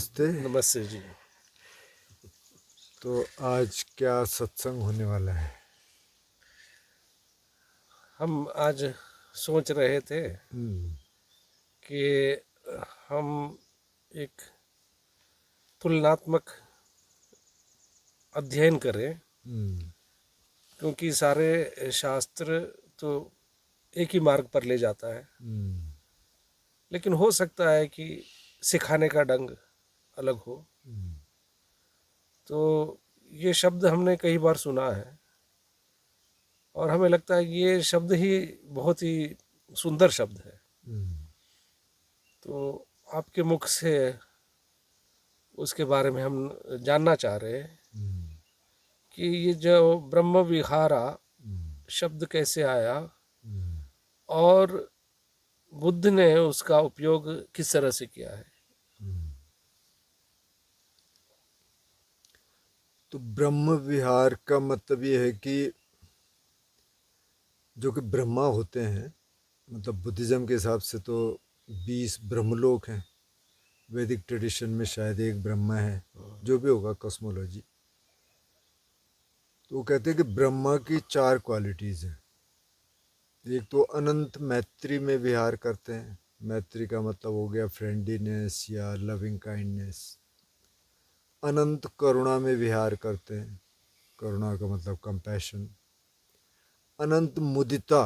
नमस्ते। नमस्ते जी। तो आज क्या सत्संग होने वाला है? हम आज सोच रहे थे हम्म। कि हम एक तुलनात्मक अध्ययन करें, हम्म। क्योंकि सारे शास्त्र तो एक ही मार्ग पर ले जाता है, हम्म। लेकिन हो सकता है कि सिखाने का ढंग अलग हो। हम्म। तो ये शब्द हमने कई बार सुना है और हमें लगता है कि ये शब्द ही बहुत ही सुंदर शब्द है। हम्म। तो आपके मुख से उसके बारे में हम जानना चाह रहे हैं हम्म। कि ये जो ब्रह्म विहारा हम्म। शब्द कैसे आया हम्म। और बुद्ध ने उसका उपयोग किस तरह से किया है। हम्म। तो ब्रह्म विहार का मतलब ये है कि जो कि ब्रह्मा होते हैं, मतलब बुद्धिज़्म के हिसाब से तो 20 ब्रह्मलोक हैं। वैदिक ट्रेडिशन में शायद एक ब्रह्मा है, जो भी होगा कॉस्मोलॉजी। तो वो कहते हैं कि ब्रह्मा की 4 क्वालिटीज़ हैं। एक तो अनंत मैत्री में विहार करते हैं। मैत्री का मतलब हो गया फ्रेंडलीनेस या लविंग काइंडनेस। अनंत करुणा में विहार करते हैं। करुणा का मतलब कंपैशन। अनंत मुदिता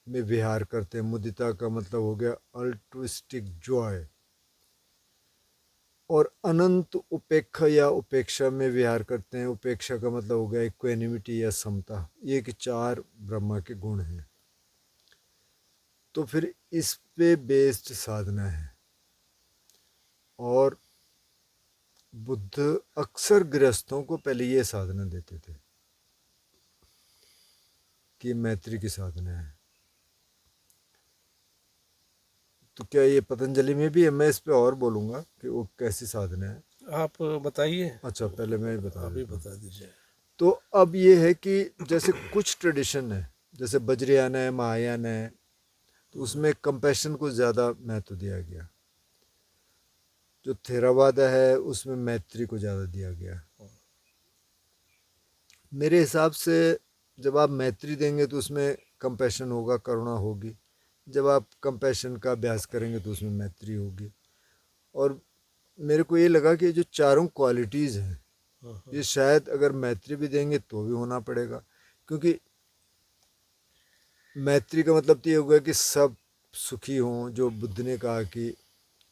में विहार करते हैं। मुदिता का मतलब हो गया अल्ट्रुइस्टिक जॉय। और अनंत उपेक्षा या उपेक्षा में विहार करते हैं। उपेक्षा का मतलब हो गया इक्वेनिमिटी या समता। ये कि 4 ब्रह्मा के गुण हैं। तो फिर इस पे बेस्ड साधना है। और बुद्ध अक्सर गृहस्थों को पहले ये साधना देते थे कि मैत्री की साधना है। तो क्या ये पतंजलि में भी है? मैं इस पे और बोलूँगा कि वो कैसी साधना है। आप बताइए। अच्छा, पहले मैं ही बता अभी देता हूँ। बता दीजिए। तो अब ये है कि जैसे कुछ ट्रेडिशन है, जैसे बज्रयान है, महायान है, तो उसमें कंपैशन को ज़्यादा महत्व दिया गया। जो थेरावाद है उसमें मैत्री को ज़्यादा दिया गया। मेरे हिसाब से जब आप मैत्री देंगे तो उसमें कंपैशन होगा, करुणा होगी। जब आप कंपैशन का अभ्यास करेंगे तो उसमें मैत्री होगी। और मेरे को ये लगा कि जो चारों क्वालिटीज़ हैं, ये शायद अगर मैत्री भी देंगे तो भी होना पड़ेगा। क्योंकि मैत्री का मतलब तो ये होगा कि सब सुखी हों। जो बुद्ध ने कहा कि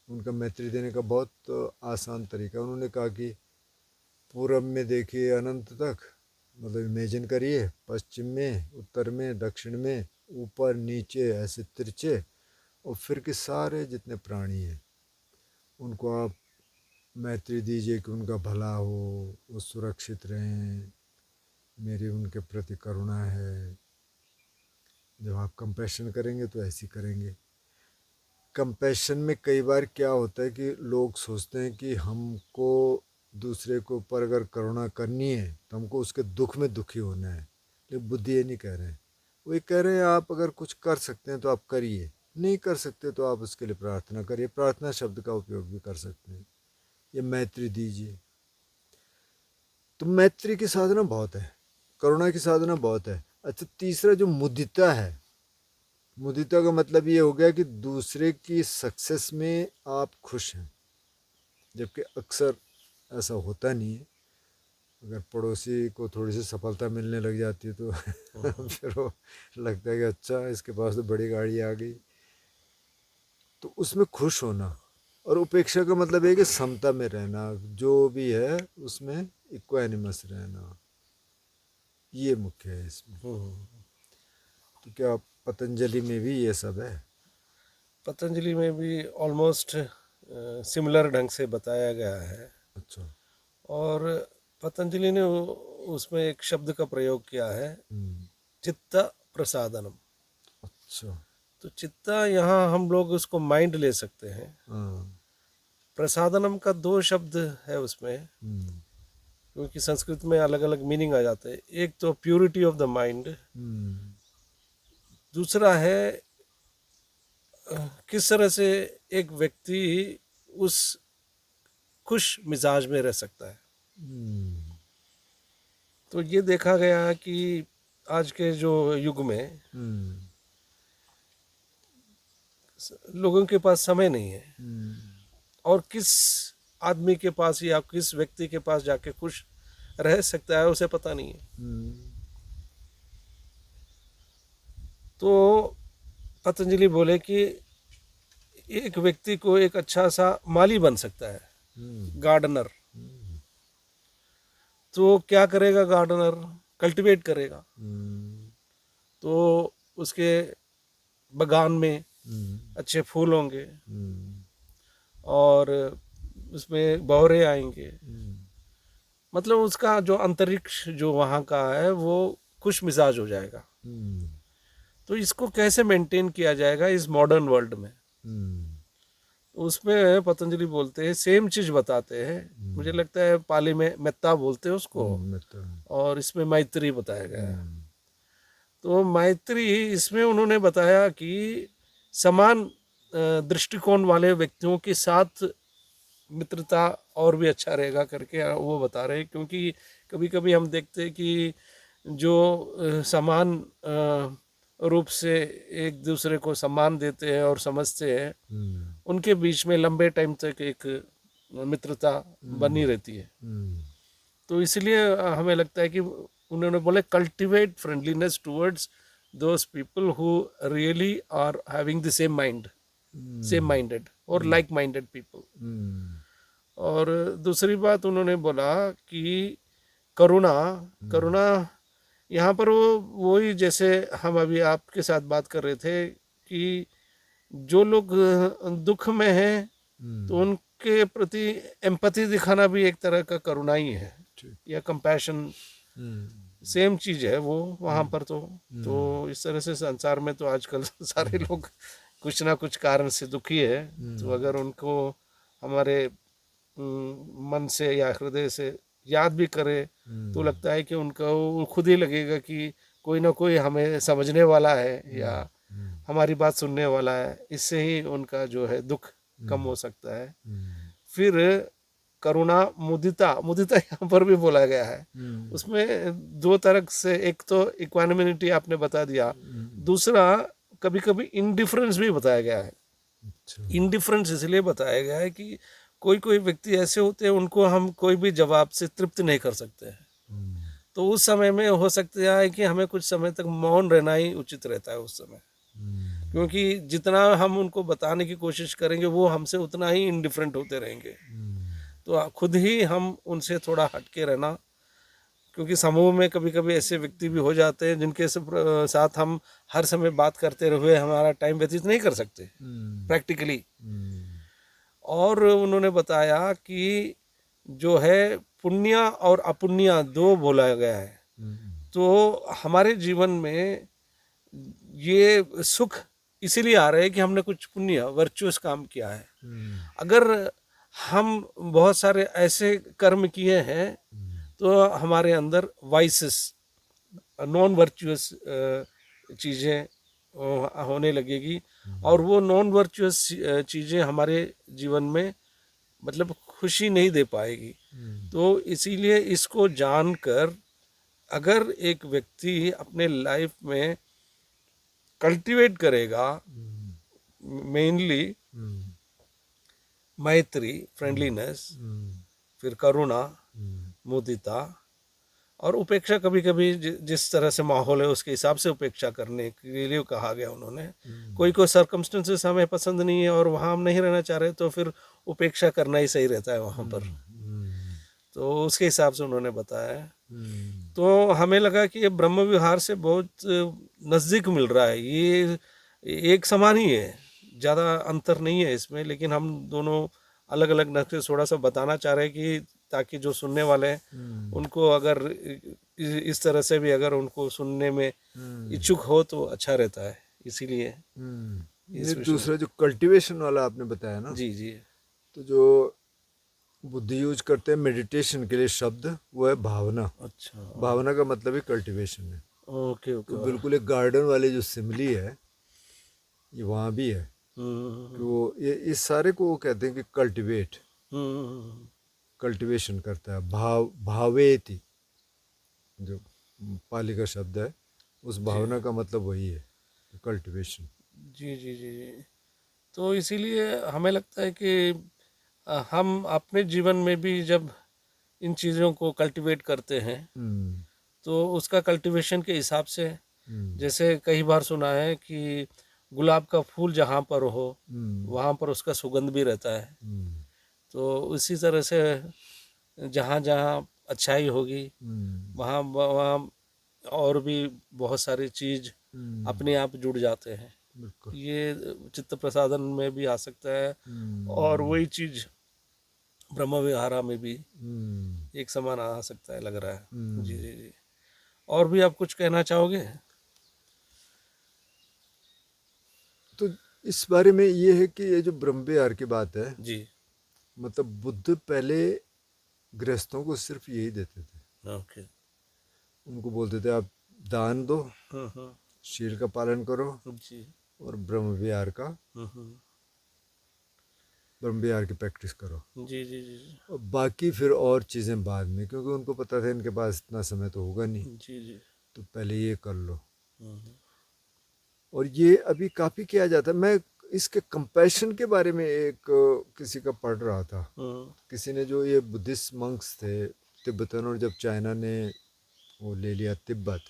उनका मैत्री देने का बहुत आसान तरीका, उन्होंने कहा कि पूरब में देखिए अनंत तक, मतलब इमेजिन करिए, पश्चिम में, उत्तर में, दक्षिण में, ऊपर नीचे ऐसे तिरछे, और फिर के सारे जितने प्राणी हैं उनको आप मैत्री दीजिए कि उनका भला हो, वो सुरक्षित रहें, मेरी उनके प्रति करुणा है। जब आप कंपैशन करेंगे तो ऐसी करेंगे। कंपैशन में कई बार क्या होता है कि लोग सोचते हैं कि हमको दूसरे के ऊपर अगर करुणा करनी है तो हमको उसके दुख में दुखी होना है। लेकिन बुद्धि ये नहीं कह रहे हैं। वो ये कह रहे हैं आप अगर कुछ कर सकते हैं तो आप करिए, नहीं कर सकते तो आप उसके लिए प्रार्थना करिए। प्रार्थना शब्द का उपयोग भी कर सकते हैं। ये मैत्री दीजिए। तो मैत्री की साधना बहुत है, करुणा की साधना बहुत है। अच्छा, तीसरा जो मुदिता है, मुदिता का मतलब ये हो गया कि दूसरे की सक्सेस में आप खुश हैं। जबकि अक्सर ऐसा होता नहीं है। अगर पड़ोसी को थोड़ी सी सफलता मिलने लग जाती है तो फिर वो लगता है कि अच्छा इसके पास तो बड़ी गाड़ी आ गई। तो उसमें खुश होना। और उपेक्षा का मतलब है कि समता में रहना, जो भी है उसमें इक्वानिमस रहना, ये मुख्य है इसमें। तो क्या पतंजलि में भी ये सब है? पतंजलि में भी ऑलमोस्ट सिमिलर ढंग से बताया गया है। अच्छा। और पतंजलि ने उसमें एक शब्द का प्रयोग किया है, हम्म। चित्त प्रसादनम। अच्छा। तो चित्ता यहाँ हम लोग उसको माइंड ले सकते हैं। हाँ। प्रसादनम का 2 शब्द है उसमें, हम्म। क्योंकि संस्कृत में अलग अलग मीनिंग आ जाते हैं। एक तो प्योरिटी ऑफ द माइंड, हम्म। दूसरा है किस तरह से एक व्यक्ति उस खुश मिजाज में रह सकता है। हम्म, तो ये देखा गया कि आज के जो युग में हम्म, लोगों के पास समय नहीं है, हम्म, और किस आदमी के पास या किस व्यक्ति के पास जाके खुश रह सकता है उसे पता नहीं है। हम्म, तो पतंजलि बोले कि एक व्यक्ति को एक अच्छा सा माली बन सकता है, हम्म, गार्डनर। तो क्या करेगा गार्डनर? कल्टीवेट करेगा। हम्म, तो उसके बगान में हम्म, अच्छे फूल होंगे हम्म, और उसमें बौरे आएंगे। हम्म, मतलब उसका जो अंतरिक्ष जो वहाँ का है वो खुश मिजाज हो जाएगा। हम्म, तो इसको कैसे मेंटेन किया जाएगा इस मॉडर्न वर्ल्ड में? हम्म, उसमें पतंजलि बोलते हैं, सेम चीज बताते हैं। मुझे लगता है पाली में मेत्ता बोलते हैं उसको, मतलब, और इसमें मैत्री बताया गया है। हम्म, तो मैत्री इसमें उन्होंने बताया कि समान दृष्टिकोण वाले व्यक्तियों के साथ मित्रता और भी अच्छा रहेगा करके वो बता रहे हैं। क्योंकि कभी कभी हम देखते हैं कि जो समान रूप से एक दूसरे को सम्मान देते हैं और समझते हैं, हम्म, उनके बीच में लंबे टाइम तक एक मित्रता बनी रहती है। हम्म, तो इसलिए हमें लगता है कि उन्होंने बोले cultivate friendliness towards those people who really are having the same mind, same minded और लाइक माइंडेड पीपल। हम्म, और दूसरी बात उन्होंने बोला कि करुणा, करुणा यहाँ पर वो वही जैसे हम अभी आपके साथ बात कर रहे थे कि जो लोग दुख में हैं तो उनके प्रति एम्पैथी दिखाना भी एक तरह का करुणा ही है, ठीक, या कंपैशन। हम्म, सेम चीज है वो वहाँ पर। तो इस तरह से संसार में तो आजकल सारे लोग कुछ ना कुछ कारण से दुखी है। तो अगर उनको हमारे मन से या हृदय से याद भी करे तो लगता है कि उनका वो खुद ही लगेगा कि कोई ना कोई हमें समझने वाला है या हमारी बात सुनने वाला है। इससे ही उनका जो है दुख कम हो सकता है। फिर करुणा, मुदिता, मुदिता यहाँ पर भी बोला गया है। उसमें दो तरह से, एक तो इक्वानिमिटी आपने बता दिया, दूसरा कभी कभी इंडिफरेंस भी बताया गया है। अच्छा, इंडिफरेंस इसलिए बताया गया है कि कोई कोई व्यक्ति ऐसे होते हैं उनको हम कोई भी जवाब से तृप्त नहीं कर सकते हैं। तो उस समय में हो सकता है कि हमें कुछ समय तक मौन रहना ही उचित रहता है उस समय। क्योंकि जितना हम उनको बताने की कोशिश करेंगे वो हमसे उतना ही इंडिफरेंट होते रहेंगे। तो खुद ही हम उनसे थोड़ा हटके रहना, क्योंकि समूह में कभी कभी ऐसे व्यक्ति भी हो जाते हैं जिनके साथ हम हर समय बात करते हुए हमारा टाइम व्यतीत नहीं कर सकते प्रैक्टिकली। और उन्होंने बताया कि जो है पुण्य और अपुण्य दो बोला गया है। तो हमारे जीवन में ये सुख इसीलिए आ रहे हैं कि हमने कुछ पुण्य वर्चुअस काम किया है। अगर हम बहुत सारे ऐसे कर्म किए हैं तो हमारे अंदर वाइसेस, नॉन वर्चुअस चीज़ें होने लगेगी, और वो नॉन वर्चुअस चीज़ें हमारे जीवन में मतलब खुशी नहीं दे पाएगी। तो इसीलिए इसको जानकर अगर एक व्यक्ति अपने लाइफ में कल्टीवेट करेगा मेनली मैत्री, फ्रेंडलीनेस, फिर करुणा, मुदिता और उपेक्षा, कभी कभी जिस तरह से माहौल है उसके हिसाब से उपेक्षा करने के लिए कहा गया उन्होंने। कोई कोई सर्कमस्टेंसेस हमें पसंद नहीं है और वहाँ हम नहीं रहना चाह रहे तो फिर उपेक्षा करना ही सही रहता है वहाँ पर। तो उसके हिसाब से उन्होंने बताया है। तो हमें लगा कि ये ब्रह्म विहार से बहुत नज़दीक मिल रहा है, ये एक समान ही है, ज़्यादा अंतर नहीं है इसमें। लेकिन हम दोनों अलग अलग नक्शे थोड़ा सा बताना चाह रहे हैं कि ताकि जो सुनने वाले हैं उनको अगर इस तरह से भी अगर उनको सुनने में इच्छुक हो तो अच्छा रहता है। इसीलिए ये इस विषय में। दूसरा जो कल्टीवेशन वाला आपने बताया ना, जी जी। तो जो बुद्धि यूज करते हैं मेडिटेशन के लिए शब्द, वो है भावना। अच्छा। भावना का मतलब ही कल्टीवेशन है। ओके तो ओके। बिल्कुल एक गार्डन वाली जो सिमली है ये वहाँ भी है कि वो ये इस सारे को वो कहते हैं कि कल्टीवेट। कल्टीवेशन करता है। भावेति जो पाली का शब्द है, उस भावना का मतलब वही है, कल्टीवेशन। जी जी जी जी। तो इसीलिए हमें लगता है कि हम अपने जीवन में भी जब इन चीज़ों को कल्टीवेट करते हैं हम्म तो उसका कल्टीवेशन के हिसाब से, हम्म जैसे कई बार सुना है कि गुलाब का फूल जहाँ पर हो हम्म वहाँ पर उसका सुगंध भी रहता है। हम्म तो उसी तरह से जहाँ जहाँ अच्छाई होगी हम्म वहाँ वहाँ और भी बहुत सारी चीज़ हम्म, अपने आप जुड़ जाते हैं। बिल्कुल। ये चित्त प्रसादन में भी आ सकता है और हम्म वही चीज़ ब्रह्म विहारा में भी हम्म एक समान आ सकता है, लग रहा है। जी हम्म। जी जी। और भी आप कुछ कहना चाहोगे? तो इस बारे में ये है कि ये जो ब्रह्म विहार की बात है, जी। मतलब बुद्ध पहले गृहस्थों को सिर्फ यही देते थे। ओके। उनको बोलते थे आप दान दो, हम्म। शील का पालन करो, जी। और ब्रह्म विहार की प्रैक्टिस करो। जी जी जी जी और बाकी फिर और चीज़ें बाद में, क्योंकि उनको पता था इनके पास इतना समय तो होगा नहीं, जी जी। तो पहले ये कर लो। हम्म और ये अभी काफ़ी किया जाता है। मैं इसके कंपैशन के बारे में एक किसी का पढ़ रहा था। हम्म किसी ने, जो ये बुद्धिस्ट मंक्स थे तिब्बतन, और जब चाइना ने वो ले लिया तिब्बत,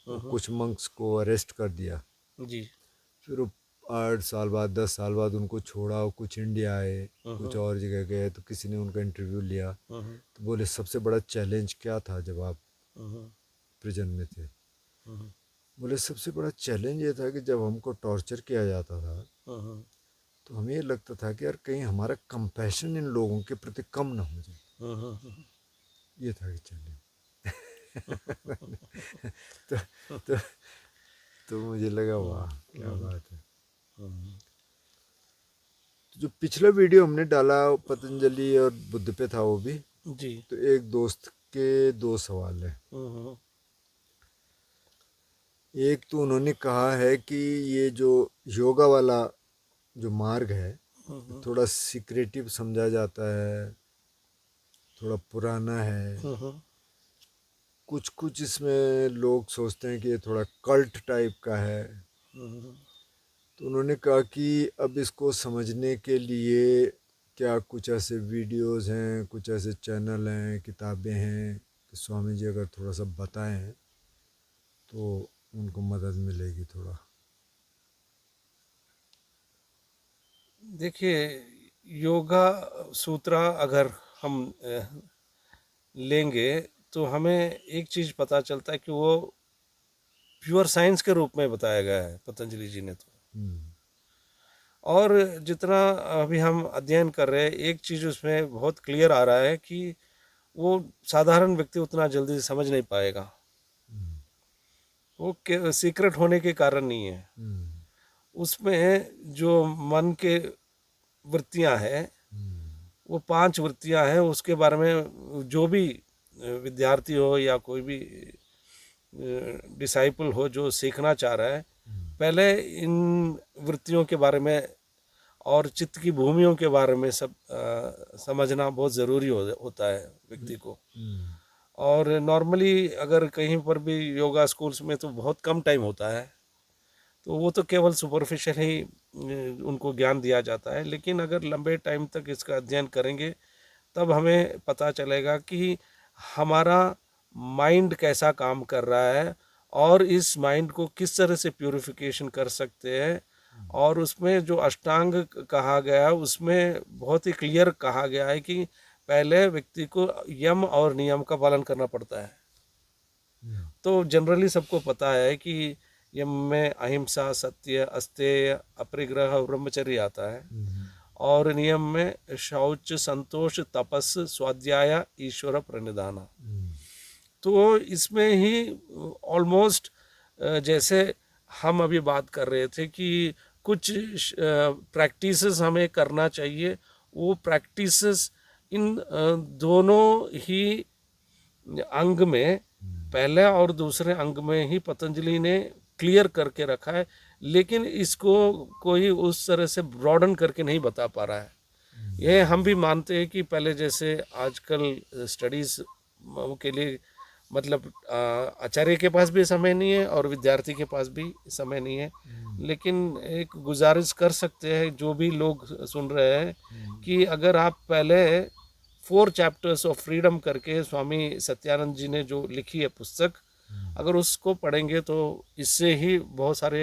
वो हम्म, कुछ मंक्स को अरेस्ट कर दिया। जी। फिर वो 8 साल बाद 10 साल बाद उनको छोड़ा, और कुछ इंडिया आए, कुछ हम्म और जगह गए। तो किसी ने उनका इंटरव्यू लिया, हम्म तो बोले सबसे बड़ा चैलेंज क्या था जब आप हम्म प्रिजन में थे? हम्म बोले सबसे बड़ा चैलेंज ये था कि जब हमको टॉर्चर किया जाता था, हम्म तो हमें ये लगता था कि यार कहीं हमारा कंपैशन इन लोगों के प्रति कम ना हो जाए। हम्म ये था कि चैलेंज। तो, तो तो मुझे लगा वाह क्या बात है। हम्म, तो जो पिछला वीडियो हमने डाला पतंजलि और बुद्ध पे था, वो भी, जी। तो एक दोस्त के 2 सवाल है। हम्म एक तो उन्होंने कहा है कि ये जो योगा वाला जो मार्ग है, हम्म थोड़ा सीक्रेटिव समझा जाता है, थोड़ा पुराना है। हम्म कुछ कुछ इसमें लोग सोचते हैं कि ये थोड़ा कल्ट टाइप का है। हम्म तो उन्होंने कहा कि अब इसको समझने के लिए क्या कुछ ऐसे वीडियोस हैं, कुछ ऐसे चैनल हैं, किताबें हैं कि स्वामी जी अगर थोड़ा सा बताएं तो उनको मदद मिलेगी थोड़ा। देखिए, योगा सूत्रा अगर हम लेंगे तो हमें एक चीज़ पता चलता है कि वो प्योर साइंस के रूप में बताया गया है पतंजलि जी ने। तो हम्म और जितना अभी हम अध्ययन कर रहे हैं, एक चीज़ उसमें बहुत क्लियर आ रहा है कि वो साधारण व्यक्ति उतना जल्दी से समझ नहीं पाएगा। वो सीक्रेट होने के कारण नहीं है। हम्म उसमें जो मन के वृत्तियां हैं, वो 5 वृत्तियां हैं, उसके बारे में जो भी विद्यार्थी हो या कोई भी डिसाइपल हो जो सीखना चाह रहा है, पहले इन वृत्तियों के बारे में और चित्त की भूमियों के बारे में सब समझना बहुत ज़रूरी होता है व्यक्ति को। हम्म और नॉर्मली अगर कहीं पर भी योगा स्कूल्स में तो बहुत कम टाइम होता है, तो वो तो केवल सुपरफिशियल ही उनको ज्ञान दिया जाता है। लेकिन अगर लंबे टाइम तक इसका अध्ययन करेंगे तब हमें पता चलेगा कि हमारा माइंड कैसा काम कर रहा है और इस माइंड को किस तरह से प्यूरिफिकेशन कर सकते हैं। और उसमें जो अष्टांग कहा गया है उसमें बहुत ही क्लियर कहा गया है कि पहले व्यक्ति को यम और नियम का पालन करना पड़ता है। तो जनरली सबको पता है कि यम में अहिंसा, सत्य, अस्तेय, अपरिग्रह और ब्रह्मचर्य आता है। और नियम में शौच, संतोष, तपस, स्वाध्याय, ईश्वर प्रणिधान। तो इसमें ही ऑलमोस्ट जैसे हम अभी बात कर रहे थे कि कुछ प्रैक्टिसेस हमें करना चाहिए, वो प्रैक्टिसेस इन दोनों ही अंग में, पहले और दूसरे अंग में ही पतंजलि ने क्लियर करके रखा है। लेकिन इसको कोई उस तरह से ब्रॉडन करके नहीं बता पा रहा है। ये हम भी मानते हैं कि पहले जैसे आजकल स्टडीज़ के लिए मतलब आचार्य के पास भी समय नहीं है और विद्यार्थी के पास भी समय नहीं है, लेकिन एक गुजारिश कर सकते हैं जो भी लोग सुन रहे हैं कि अगर आप पहले 4 चैप्टर्स ऑफ फ्रीडम करके स्वामी सत्यानंद जी ने जो लिखी है पुस्तक, अगर उसको पढ़ेंगे तो इससे ही बहुत सारे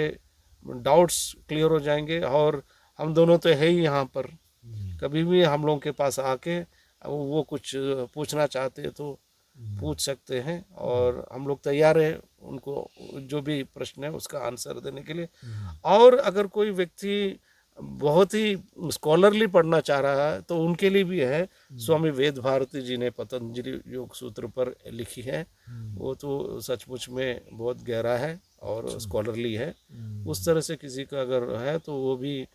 डाउट्स क्लियर हो जाएंगे। और हम दोनों तो है ही यहाँ पर, कभी भी हम लोगों के पास आके वो कुछ पूछना चाहते हैं तो पूछ सकते हैं, और हम लोग तैयार हैं उनको जो भी प्रश्न है उसका आंसर देने के लिए। और अगर कोई व्यक्ति बहुत ही स्कॉलरली पढ़ना चाह रहा है तो उनके लिए भी है, स्वामी वेद भारती जी ने पतंजलि योग सूत्र पर लिखी है, वो तो सचमुच में बहुत गहरा है और स्कॉलरली है। उस तरह से किसी का अगर है तो वो भी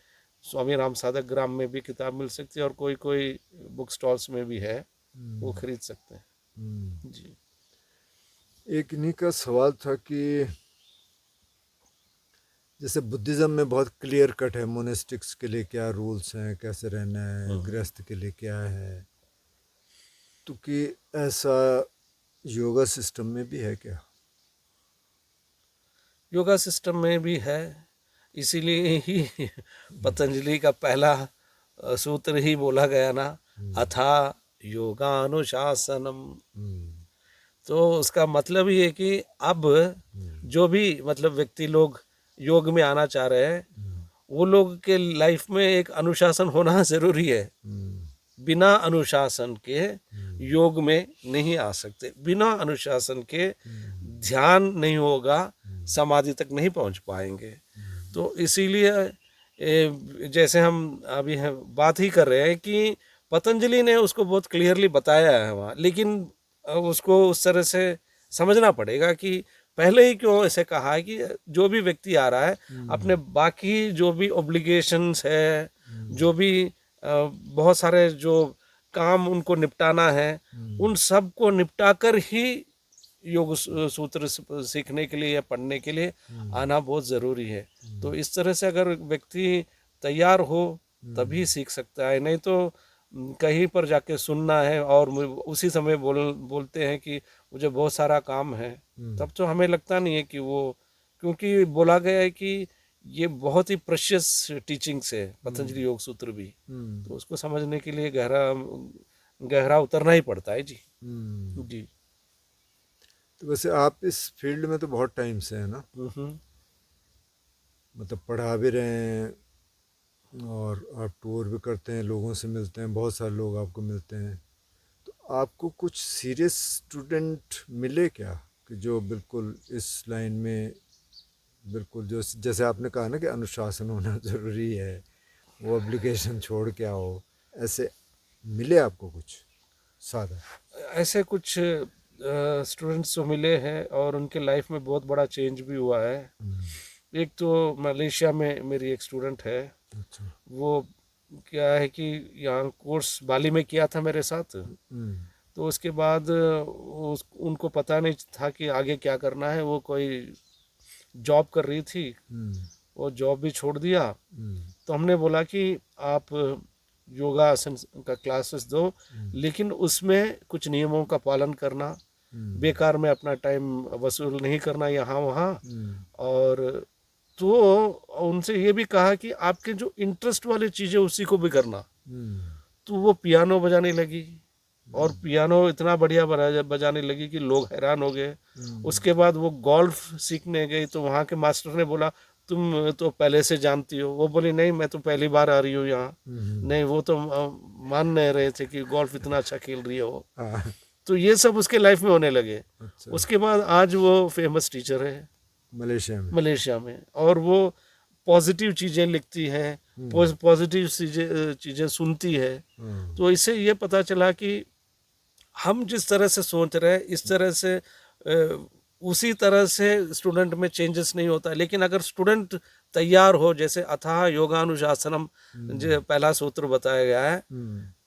स्वामी राम साधक ग्राम में भी किताब मिल सकती है और कोई कोई बुक स्टॉल्स में भी है, वो खरीद सकते हैं जी। एक इन्हीं का सवाल था कि जैसे बुद्धिज़्म में बहुत क्लियर कट है मोनेस्टिक्स के लिए क्या रूल्स हैं, कैसे रहना है, गृहस्थ के लिए क्या है, तो कि ऐसा योगा सिस्टम में भी है क्या? योगा सिस्टम में भी है, इसीलिए ही पतंजलि का पहला सूत्र ही बोला गया ना, अथा योगानुशासनम। तो उसका मतलब ही है कि अब जो भी मतलब व्यक्ति लोग योग में आना चाह रहे हैं, वो लोग के लाइफ में एक अनुशासन होना जरूरी है। बिना अनुशासन के योग में नहीं आ सकते, बिना अनुशासन के ध्यान नहीं होगा, समाधि तक नहीं पहुंच पाएंगे। तो इसीलिए जैसे हम अभी बात ही कर रहे हैं कि पतंजलि ने उसको बहुत क्लियरली बताया है वहाँ, लेकिन उसको उस तरह से समझना पड़ेगा कि पहले ही क्यों ऐसे कहा है कि जो भी व्यक्ति आ रहा है अपने बाकी जो भी ऑब्लिगेशंस है, जो भी बहुत सारे जो काम उनको निपटाना है, उन सब को निपटा कर ही योग सूत्र सीखने के लिए या पढ़ने के लिए आना बहुत ज़रूरी है। तो इस तरह से अगर व्यक्ति तैयार हो तभी सीख सकता है, नहीं तो कहीं पर जाके सुनना है और उसी समय बोलते हैं कि मुझे बहुत सारा काम है, तब तो हमें लगता नहीं है कि वो, क्योंकि बोला गया है कि ये बहुत ही प्रेशियस टीचिंग्स है पतंजलि योग सूत्र भी, तो उसको समझने के लिए गहरा उतरना ही पड़ता है जी। जी। तो वैसे आप इस फील्ड में तो बहुत टाइम से हैं ना, मतलब पढ़ा भी रहे हैं और आप टूर भी करते हैं, लोगों से मिलते हैं, बहुत सारे लोग आपको मिलते हैं, तो आपको कुछ सीरियस स्टूडेंट मिले क्या कि जो बिल्कुल इस लाइन में बिल्कुल जो जैसे आपने कहा ना कि अनुशासन होना ज़रूरी है, वो ऑब्लिगेशन छोड़ के आओ, ऐसे मिले आपको कुछ सादा? ऐसे कुछ स्टूडेंट्स जो मिले हैं और उनके लाइफ में बहुत बड़ा चेंज भी हुआ है। एक तो मलेशिया में मेरी एक स्टूडेंट है, अच्छा। वो क्या है कि यहाँ कोर्स बाली में किया था मेरे साथ, तो उसके बाद उनको पता नहीं था कि आगे क्या करना है, वो कोई जॉब कर रही थी, वो जॉब भी छोड़ दिया। तो हमने बोला कि आप योगासन का क्लासेस दो, लेकिन उसमें कुछ नियमों का पालन करना, बेकार में अपना टाइम वसूल नहीं करना यहाँ वहाँ। और तो उनसे ये भी कहा कि आपके जो इंटरेस्ट वाली चीज़ें उसी को भी करना। तो वो पियानो बजाने लगी और पियानो इतना बढ़िया बजाने लगी कि लोग हैरान हो गए। उसके बाद वो गोल्फ सीखने गई, तो वहाँ के मास्टर ने बोला तुम तो पहले से जानती हो, वो बोली नहीं मैं तो पहली बार आ रही हूँ यहाँ। नहीं, वो तो मान नहीं रहे थे कि गोल्फ इतना अच्छा खेल रही है वो। तो ये सब उसके लाइफ में होने लगे। अच्छा। उसके बाद आज वो फेमस टीचर है मलेशिया में, और वो पॉजिटिव चीज़ें लिखती है, पॉजिटिव चीज़ें सुनती है। तो इससे ये पता चला कि हम जिस तरह से सोच रहे हैं इस तरह से उसी तरह से स्टूडेंट में चेंजेस नहीं होता। लेकिन अगर स्टूडेंट तैयार हो, जैसे अथाह योगानुशासनम जो पहला सूत्र बताया गया है,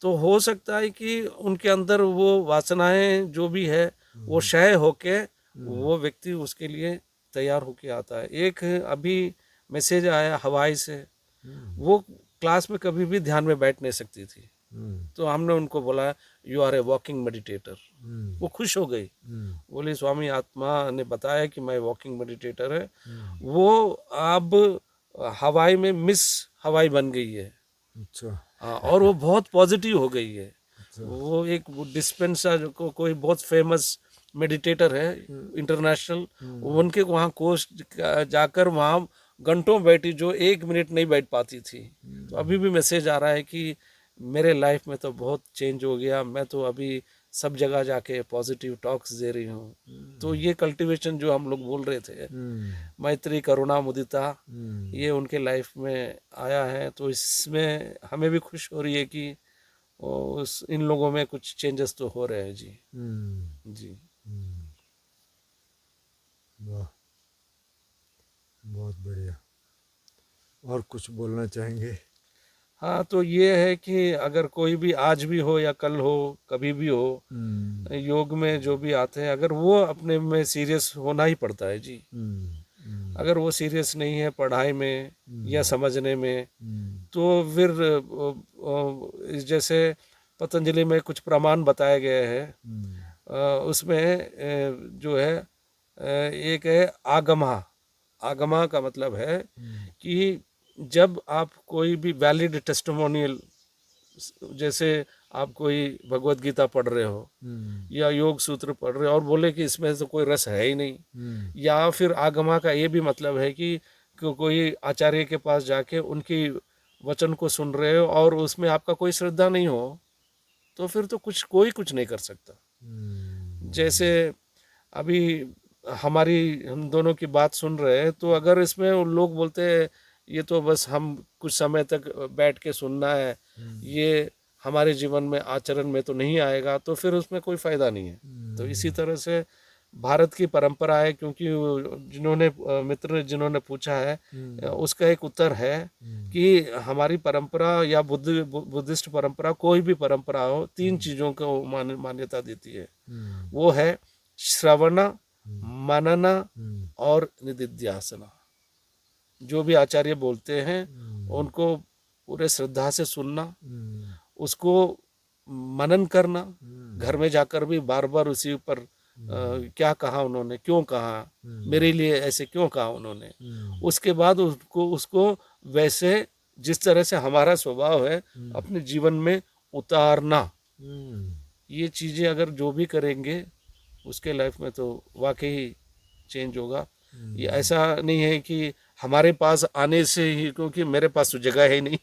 तो हो सकता है कि उनके अंदर वो वासनाएं जो भी है वो क्षय होके वो व्यक्ति उसके लिए तैयार होके आता है। एक अभी मैसेज आया हवाई से, वो क्लास में कभी भी ध्यान में बैठ नहीं सकती थी। हम्म, तो हमने उनको बोला you are a walking meditator. Hmm, वो खुश हो गई, बोली स्वामी आत्मा ने बताया कि मैं वॉकिंग मेडिटेटर है। हम्म, वो अब हवाई में मिस हवाई बन गई है। अच्छा, हाँ, और वो बहुत पॉजिटिव हो गई है। अच्छा, वो एक डिस्पेंसा को कोई बहुत फेमस मेडिटेटर है इंटरनेशनल, उनके वहाँ कोर्स जाकर वहाँ घंटों बैठी, जो 1 मिनट नहीं बैठ पाती थी। तो अभी भी मैसेज आ रहा है कि मेरे लाइफ में तो बहुत चेंज हो गया, मैं तो अभी सब जगह जाके पॉजिटिव टॉक्स दे रही हूँ। तो ये कल्टीवेशन जो हम लोग बोल रहे थे, मैत्री करुणा मुदिता, ये उनके लाइफ में आया है। तो इसमें हमें भी खुश हो रही है कि उस इन लोगों में कुछ चेंजेस तो हो रहे हैं जी। जी वाह, बहुत बढ़िया। और कुछ बोलना चाहेंगे? हाँ, तो ये है कि अगर कोई भी आज भी हो या कल हो, कभी भी हो, हम्म, योग में जो भी आते हैं, अगर वो अपने में सीरियस होना ही पड़ता है जी। हम्म, हम्म, अगर वो सीरियस नहीं है पढ़ाई में या समझने में, हम्म, तो फिर जैसे पतंजलि में कुछ प्रमाण बताए गए हैं, हम्म, उसमें जो है एक है आगमा। आगमा का मतलब है कि जब आप कोई भी वैलिड टेस्टिमोनियल, जैसे आप कोई भगवत गीता पढ़ रहे हो या योग सूत्र पढ़ रहे हो और बोले कि इसमें तो कोई रस है ही नहीं, या फिर आगमा का ये भी मतलब है कि कोई आचार्य के पास जाके उनकी वचन को सुन रहे हो और उसमें आपका कोई श्रद्धा नहीं हो, तो फिर तो कुछ नहीं कर सकता। जैसे अभी हम दोनों की बात सुन रहे हैं, तो अगर इसमें उन लोग बोलते हैं ये तो बस हम कुछ समय तक बैठ के सुनना है, ये हमारे जीवन में आचरण में तो नहीं आएगा, तो फिर उसमें कोई फायदा नहीं है। तो इसी तरह से भारत की परंपरा है, क्योंकि जिन्होंने मित्र जिन्होंने पूछा है, उसका एक उत्तर है कि हमारी परंपरा या बुद्धिस्ट परंपरा, कोई भी परंपरा हो, 3 चीजों को मान्यता देती है। वो है श्रवण, मनन और निदिध्यासना। जो भी आचार्य बोलते हैं उनको पूरे श्रद्धा से सुनना, उसको मनन करना, घर में जाकर भी बार बार उसी ऊपर क्या कहा उन्होंने, क्यों कहा, मेरे लिए ऐसे क्यों कहा उन्होंने। उसके बाद उसको उसको वैसे जिस तरह से हमारा स्वभाव है अपने जीवन में उतारना। ये चीजें अगर जो भी करेंगे उसके लाइफ में तो वाकई चेंज होगा। ये ऐसा नहीं है कि हमारे पास आने से ही, क्योंकि मेरे पास तो जगह है ही नहीं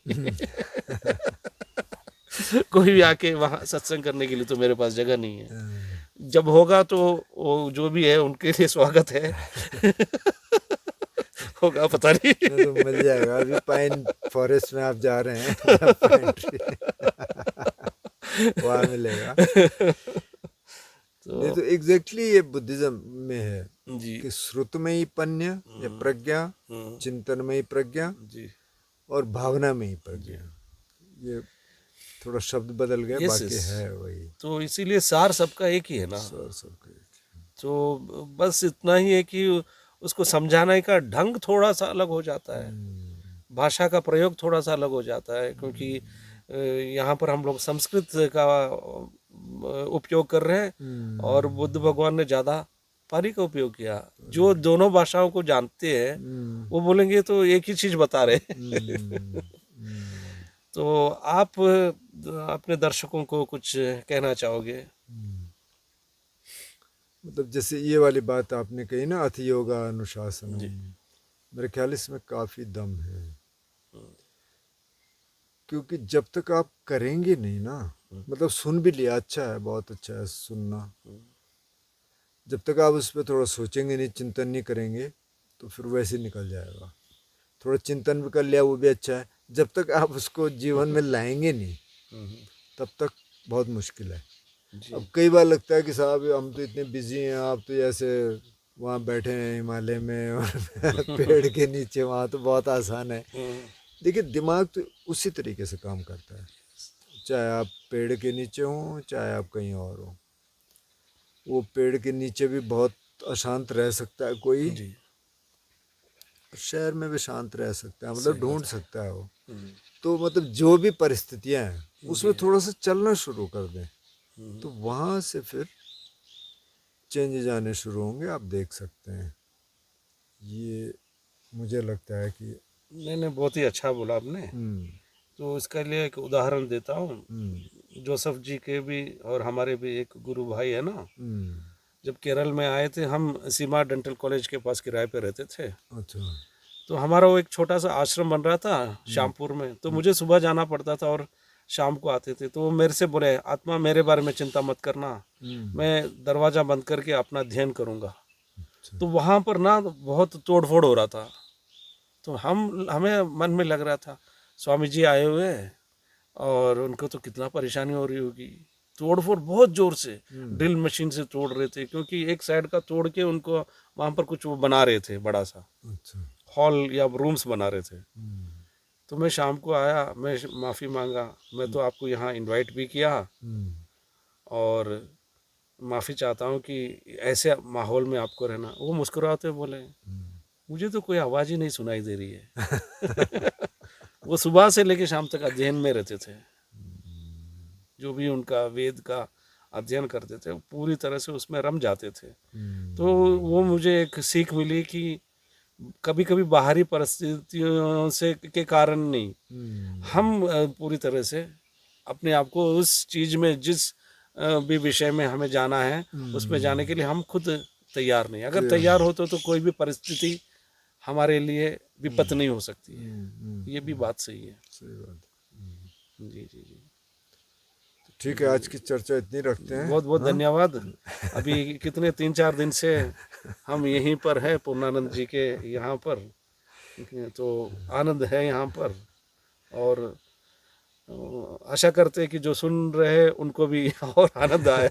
कोई भी आके वहाँ सत्संग करने के लिए तो मेरे पास जगह नहीं है। जब होगा तो वो जो भी है उनके लिए स्वागत है होगा पता नहीं तो मिल जाएगा। अभी पाइन फॉरेस्ट में आप जा रहे हैं पाइन ट्री वहाँ मिलेगा। नहीं तो तो एग्जैक्टली ये बुद्धिज्म में है जी कि श्रुत में ही पन्य या प्रज्ञा, चिंतन में ही प्रज्ञा जी और भावना में ही प्रज्ञा। ये थोड़ा शब्द बदल गए, यस बाकी यस। है वही। तो इसीलिए सार सबका एक ही है ना। सर सबके तो बस इतना ही है कि उसको समझाने का ढंग थोड़ा सा अलग हो जाता है, भाषा का प्रयोग थोड़ा सा अलग हो जाता है, क्योंकि यहाँ पर हम लोग संस्कृत का उपयोग कर रहे हैं और बुद्ध भगवान ने ज़्यादा पाली का उपयोग किया। जो दोनों भाषाओं को जानते हैं वो बोलेंगे तो एक ही चीज़ बता रहे हैं तो आप अपने दर्शकों को कुछ कहना चाहोगे? मतलब जैसे ये वाली बात आपने कही ना, अथ योगा अनुशासन, जी मेरे ख्याल इसमें काफ़ी दम है। क्योंकि जब तक आप करेंगे नहीं ना, मतलब सुन भी लिया, अच्छा है, बहुत अच्छा है सुनना, जब तक आप उस पर थोड़ा सोचेंगे नहीं, चिंतन नहीं करेंगे, तो फिर वैसे ही निकल जाएगा। थोड़ा चिंतन भी कर लिया वो भी अच्छा है, जब तक आप उसको जीवन में लाएंगे नहीं तब तक बहुत मुश्किल है। जी अब कई बार लगता है कि साहब हम तो इतने बिजी हैं, आप तो जैसे वहाँ बैठे हैं हिमालय में और पेड़ के नीचे, वहाँ तो बहुत आसान है। देखिए दिमाग तो उसी तरीके से काम करता है, चाहे आप पेड़ के नीचे हों चाहे आप कहीं और हो। वो पेड़ के नीचे भी बहुत अशांत रह सकता है कोई, जी शहर में भी शांत रह सकता है, मतलब सही ढूंढ बात सकता है वो। तो मतलब जो भी परिस्थितियां हैं उसमें थोड़ा सा चलना शुरू कर दें तो वहाँ से फिर चेंजेस आने शुरू होंगे। आप देख सकते हैं, ये मुझे लगता है कि नहीं, बहुत ही अच्छा बोला आपने। हम्म, तो इसके लिए एक उदाहरण देता हूँ। हम्म, जोसेफ जी के भी और हमारे भी एक गुरु भाई है ना, हम्म, जब केरल में आए थे, हम सीमा डेंटल कॉलेज के पास किराए पे रहते थे। अच्छा, तो हमारा वो एक छोटा सा आश्रम बन रहा था श्यामपुर में, तो मुझे सुबह जाना पड़ता था और शाम को आते थे। तो वो मेरे से बोले, आत्मा मेरे बारे में चिंता मत करना, मैं दरवाज़ा बंद करके अपना ध्यान करूँगा। अच्छा, तो वहाँ पर ना बहुत तोड़ फोड़ हो रहा था। तो हमें मन में लग रहा था स्वामी जी आए हुए हैं और उनको तो कितना परेशानी हो रही होगी। तोड़ फोड़ बहुत जोर से ड्रिल मशीन से तोड़ रहे थे, क्योंकि एक साइड का तोड़ के उनको वहाँ पर कुछ वो बना रहे थे, बड़ा सा अच्छा, हॉल या रूम्स बना रहे थे। हम्म, तो मैं शाम को आया, मैं माफ़ी मांगा, मैं तो आपको यहाँ इनवाइट भी किया हम्म, और माफ़ी चाहता हूँ कि ऐसे माहौल में आपको रहना। वो मुस्कुराते हुए बोले, मुझे तो कोई आवाज़ ही नहीं सुनाई दे रही है। वो सुबह से लेके शाम तक अध्ययन में रहते थे। जो भी उनका वेद का अध्ययन करते थे, वो पूरी तरह से उसमें रम जाते थे। तो वो मुझे एक सीख मिली कि कभी कभी बाहरी परिस्थितियों से के कारण नहीं, हम पूरी तरह से अपने आप को उस चीज़ में, जिस भी विषय में हमें जाना है, उसमें जाने के लिए हम खुद तैयार नहीं। अगर तैयार हो तो कोई भी परिस्थिति हमारे लिए विपत्त नहीं हो सकती है। ये भी बात सही है। सही बात है। जी जी जी। ठीक है, आज की चर्चा इतनी रखते हैं। बहुत बहुत हाँ? धन्यवाद। अभी कितने 3-4 दिन से हम यहीं पर हैं, पूर्णानंद जी के यहाँ पर, तो आनंद है यहाँ पर। और आशा करते हैं कि जो सुन रहे हैं उनको भी और आनंद आए।